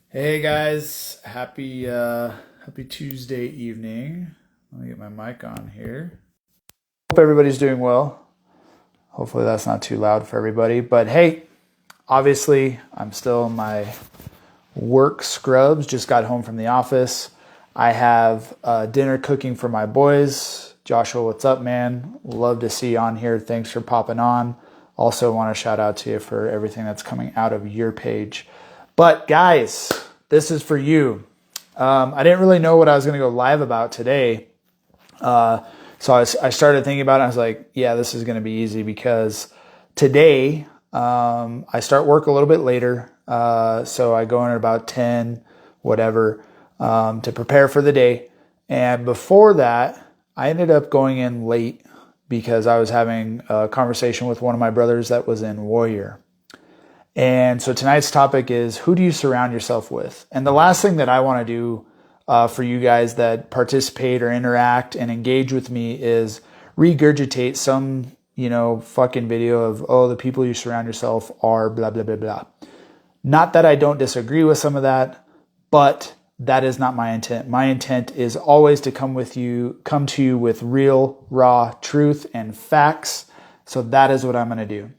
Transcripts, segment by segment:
Hey guys, happy Tuesday evening. Let me get my mic on here. Hope everybody's doing well. Hopefully that's not too loud for everybody. But hey, obviously I'm still in my work scrubs. Just got home from the office. I have dinner cooking for my boys. Joshua, what's up, man? Love to see you on here. Thanks for popping on. Also want to shout out to you for everything that's coming out of your page. But guys, this is for you. I didn't really know what I was going to go live about today. So I started thinking about it. I was like, yeah, this is going to be easy because today I start work a little bit later. So I go in at about 10, whatever, to prepare for the day. And before that, I ended up going in late because I was having a conversation with one of my brothers that was in Warrior. And so tonight's topic is, who do you surround yourself with? And the last thing that I want to do for you guys that participate or interact and engage with me is regurgitate some, fucking video of, oh, the people you surround yourself are blah, blah, blah, blah. Not that I don't disagree with some of that, but that is not my intent. My intent is always to come to you with real, raw truth and facts. So that is what I'm going to do.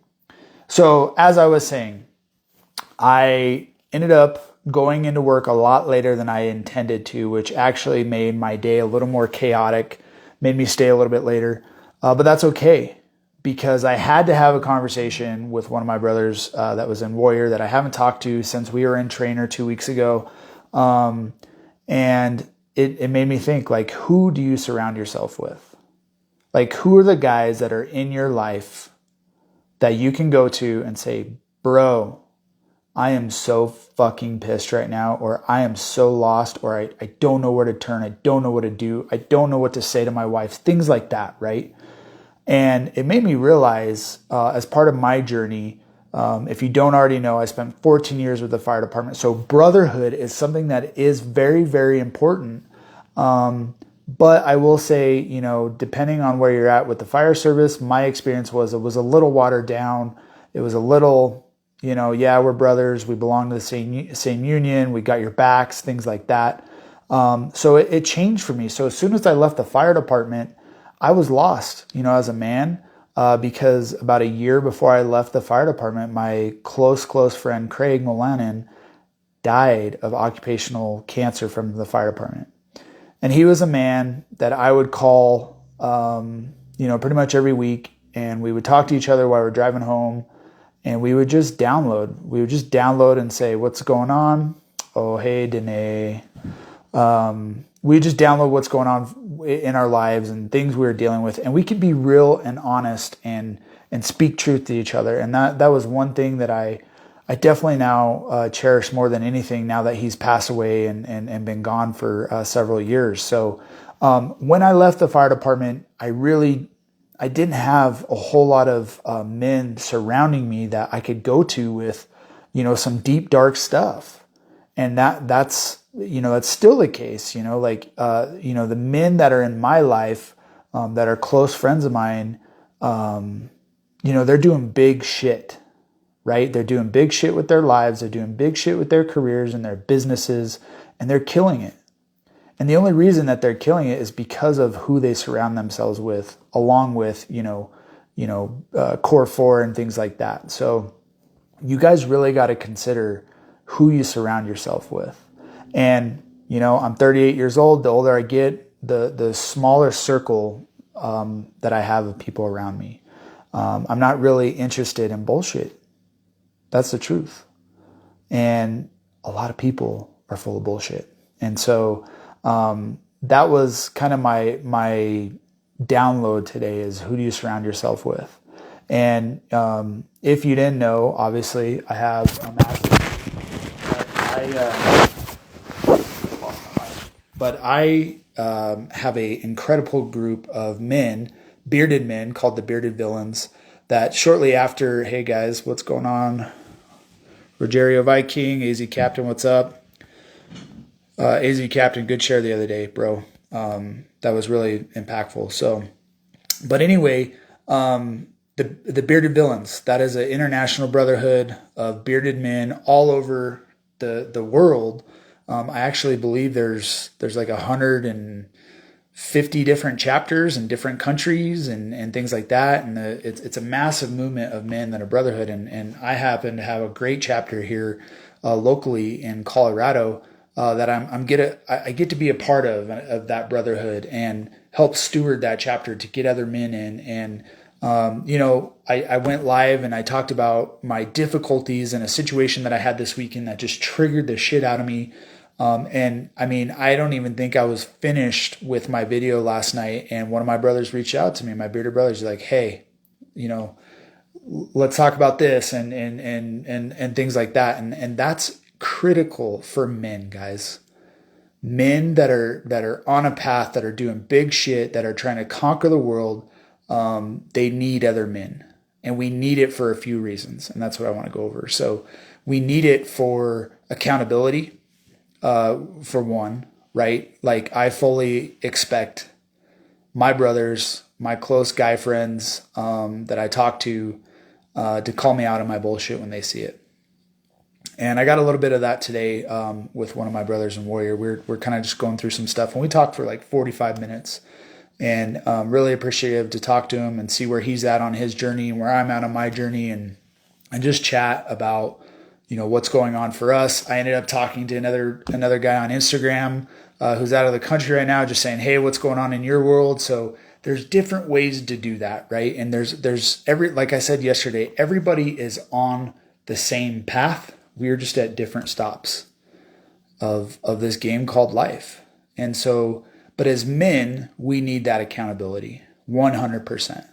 So as I was saying, I ended up going into work a lot later than I intended to, which actually made my day a little more chaotic, made me stay a little bit later. But that's okay because I had to have a conversation with one of my brothers that was in Warrior that I haven't talked to since we were in Trainer 2 weeks ago. And it made me think, like, who do you surround yourself with? Like, who are the guys that are in your life that you can go to and say, bro, I am so fucking pissed right now, or I am so lost, or I don't know where to turn. I don't know what to do. I don't know what to say to my wife, things like that, right? And it made me realize as part of my journey, if you don't already know, I spent 14 years with the fire department. So brotherhood is something that is very, very important. But I will say, depending on where you're at with the fire service, my experience was it was a little watered down. It was a little, yeah, we're brothers. We belong to the same union. We got your backs, things like that. So it changed for me. So as soon as I left the fire department, I was lost, as a man, because about a year before I left the fire department, my close friend, Craig Molanin, died of occupational cancer from the fire department. And he was a man that I would call, pretty much every week. And we would talk to each other while we were driving home. And we would just download. We would just download and say, what's going on? Oh, hey, Danae. We just download what's going on in our lives and things we were dealing with. And we could be real and honest and speak truth to each other. And that was one thing that I definitely now cherish more than anything now that he's passed away and been gone for several years. So when I left the fire department, I didn't have a whole lot of men surrounding me that I could go to with, some deep, dark stuff. And that's still the case, the men that are in my life that are close friends of mine, they're doing big shit, right? They're doing big shit with their lives. They're doing big shit with their careers and their businesses, and they're killing it. And the only reason that they're killing it is because of who they surround themselves with, along with, core four and things like that. So you guys really got to consider who you surround yourself with. And, I'm 38 years old. The older I get, the smaller circle that I have of people around me. I'm not really interested in bullshit. That's the truth. And a lot of people are full of bullshit. And so that was kind of my download today is, who do you surround yourself with? And if you didn't know, obviously I have a massive, but I have an incredible group of men, bearded men called the Bearded Villains, that shortly after, hey guys, what's going on? Rogerio Viking, AZ Captain, what's up? AZ Captain, good share the other day, bro. That was really impactful. So, but anyway, the Bearded Villains, that is an international brotherhood of bearded men all over the world. I actually believe there's like 150 different chapters in different countries and things like that. And it's a massive movement of men that are brotherhood. And I happen to have a great chapter here locally in Colorado that I get to be a part of that brotherhood and help steward that chapter to get other men in. And I went live and I talked about my difficulties in a situation that I had this weekend that just triggered the shit out of me. And I mean, I don't even think I was finished with my video last night. And one of my brothers reached out to me, my bearded brothers, like, hey, let's talk about this and things like that. And that's critical for men, guys. Men that are on a path, that are doing big shit, that are trying to conquer the world. They need other men, and we need it for a few reasons. And that's what I want to go over. So we need it for accountability. For one, right? Like I fully expect my brothers, my close guy friends, that I talk to call me out on my bullshit when they see it. And I got a little bit of that today, with one of my brothers in Warrior. We're kind of just going through some stuff, and we talked for like 45 minutes, and really appreciative to talk to him and see where he's at on his journey and where I'm at on my journey, and just chat about what's going on for us. I ended up talking to another guy on Instagram who's out of the country right now, just saying, hey, what's going on in your world? So there's different ways to do that, right? And there's like I said yesterday, everybody is on the same path. We are just at different stops of this game called life. And so, but as men, we need that accountability 100%.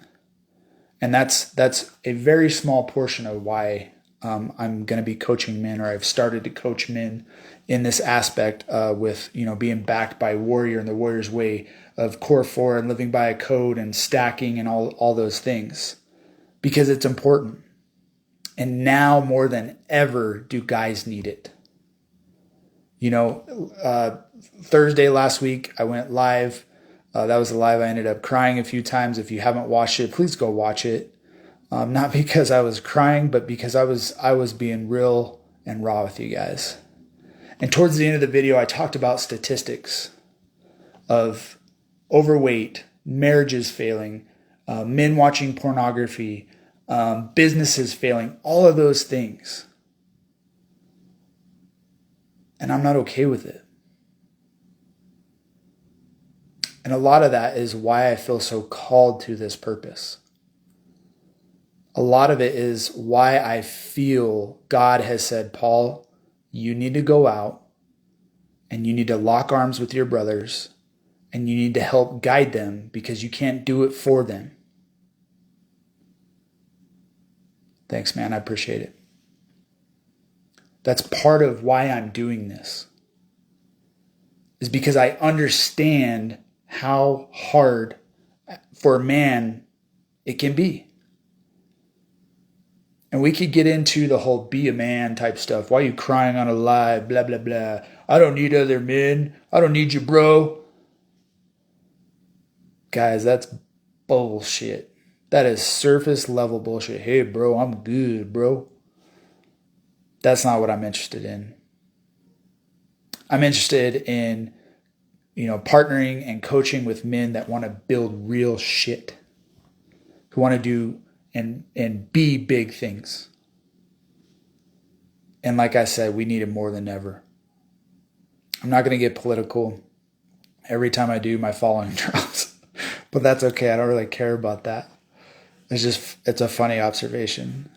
And that's a very small portion of why I'm going to be coaching men, or I've started to coach men in this aspect with, being backed by Warrior and the Warrior's way of Core 4 and living by a code and stacking and all those things, because it's important. And now more than ever do guys need it. Thursday last week, I went live. That was a live. I ended up crying a few times. If you haven't watched it, please go watch it. Not because I was crying, but because I was being real and raw with you guys. And towards the end of the video, I talked about statistics of overweight, marriages failing, men watching pornography, businesses failing, all of those things. And I'm not okay with it. And a lot of that is why I feel so called to this purpose. A lot of it is why I feel God has said, Paul, you need to go out and you need to lock arms with your brothers and you need to help guide them, because you can't do it for them. Thanks, man. I appreciate it. That's part of why I'm doing this, is because I understand how hard for a man it can be. And we could get into the whole be a man type stuff. Why are you crying on a live? Blah, blah, blah. I don't need other men. I don't need you, bro. Guys, that's bullshit. That is surface level bullshit. Hey, bro, I'm good, bro. That's not what I'm interested in. I'm interested in, partnering and coaching with men that want to build real shit, who want to do and be big things. And like I said, we need it more than ever. I'm not going to get political. Every time I do, my following drops. But that's okay. I don't really care about that. It's a funny observation.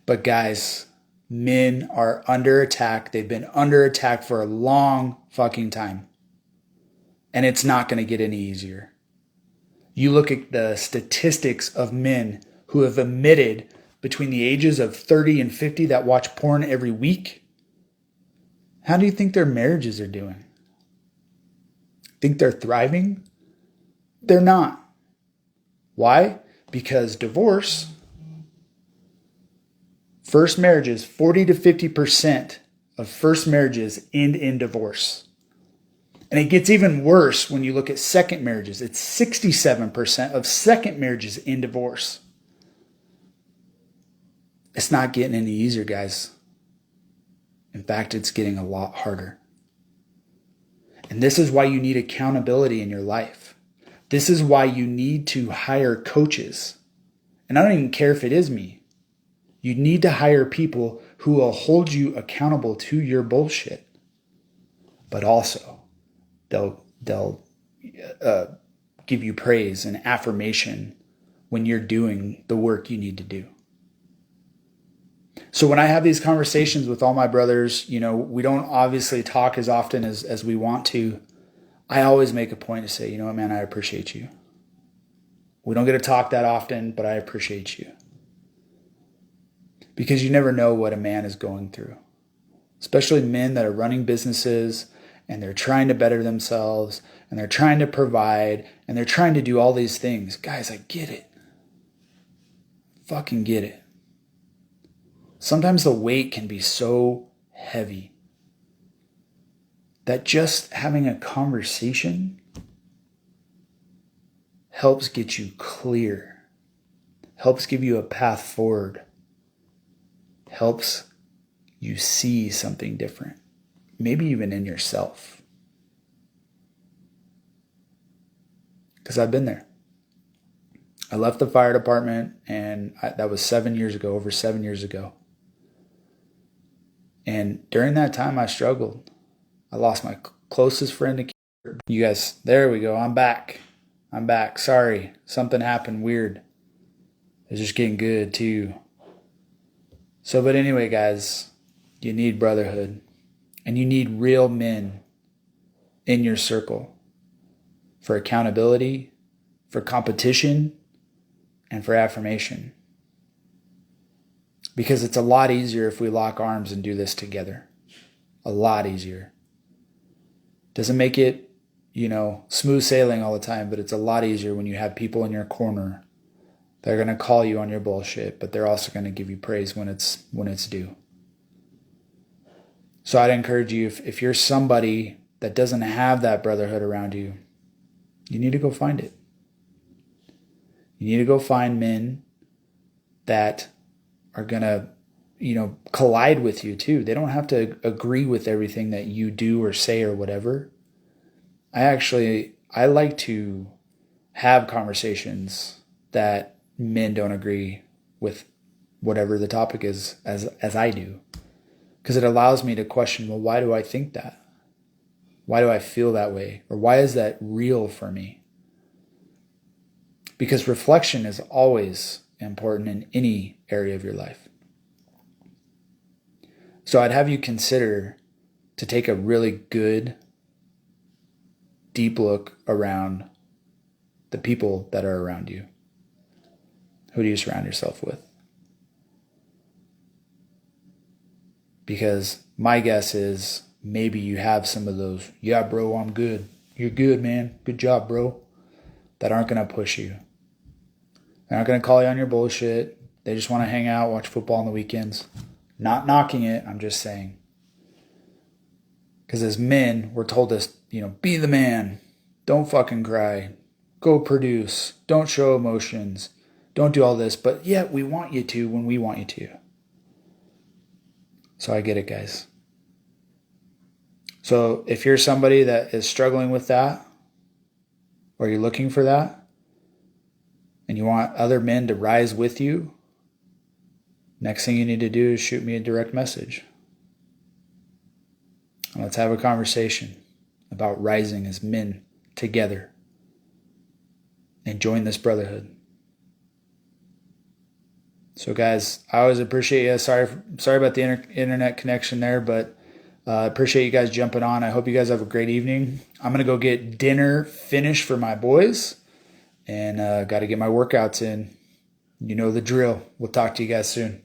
But guys, men are under attack. They've been under attack for a long fucking time. And it's not going to get any easier. You look at the statistics of men who have admitted between the ages of 30 and 50 that watch porn every week. How do you think their marriages are doing? Think they're thriving? They're not. Why? Because divorce, first marriages, 40 to 50% of first marriages end in divorce. And it gets even worse when you look at second marriages. It's 67% of second marriages in divorce. It's not getting any easier, guys. In fact, it's getting a lot harder. And this is why you need accountability in your life. This is why you need to hire coaches. And I don't even care if it is me. You need to hire people who will hold you accountable to your bullshit. But also, they'll give you praise and affirmation when you're doing the work you need to do. So when I have these conversations with all my brothers, we don't obviously talk as often as we want to. I always make a point to say, man, I appreciate you. We don't get to talk that often, but I appreciate you. Because you never know what a man is going through. Especially men that are running businesses and they're trying to better themselves and they're trying to provide and they're trying to do all these things. Guys, I get it. Fucking get it. Sometimes the weight can be so heavy that just having a conversation helps get you clear, helps give you a path forward, helps you see something different, maybe even in yourself. Because I've been there. I left the fire department, and that was 7 years ago, over 7 years ago. And during that time, I struggled. I lost my closest friend to cancer. You guys, there we go. I'm back. Sorry. Something happened weird. It's just getting good too. So, but anyway, guys, you need brotherhood. And you need real men in your circle for accountability, for competition, and for affirmation. Because it's a lot easier if we lock arms and do this together. A lot easier. Doesn't make it, smooth sailing all the time, but it's a lot easier when you have people in your corner that are going to call you on your bullshit, but they're also going to give you praise when it's due. So I'd encourage you, if you're somebody that doesn't have that brotherhood around you, you need to go find it. You need to go find men that are going to, collide with you too. They don't have to agree with everything that you do or say or whatever. I like to have conversations that men don't agree with whatever the topic is as I do. Because it allows me to question, well, why do I think that? Why do I feel that way? Or why is that real for me? Because reflection is always important in any area of your life. So I'd have you consider to take a really good, deep look around the people that are around you. Who do you surround yourself with? Because my guess is maybe you have some of those, yeah, bro, I'm good. You're good, man. Good job, bro. That aren't going to push you. They're not going to call you on your bullshit. They just want to hang out, watch football on the weekends. Not knocking it, I'm just saying. Because as men, we're told to, be the man. Don't fucking cry. Go produce. Don't show emotions. Don't do all this. But yet we want you to when we want you to. So I get it, guys. So if you're somebody that is struggling with that, or you're looking for that, and you want other men to rise with you, next thing you need to do is shoot me a direct message. And let's have a conversation about rising as men together and join this brotherhood. So guys, I always appreciate you. Sorry about the internet connection there, but appreciate you guys jumping on. I hope you guys have a great evening. I'm going to go get dinner finished for my boys and got to get my workouts in. You know the drill. We'll talk to you guys soon.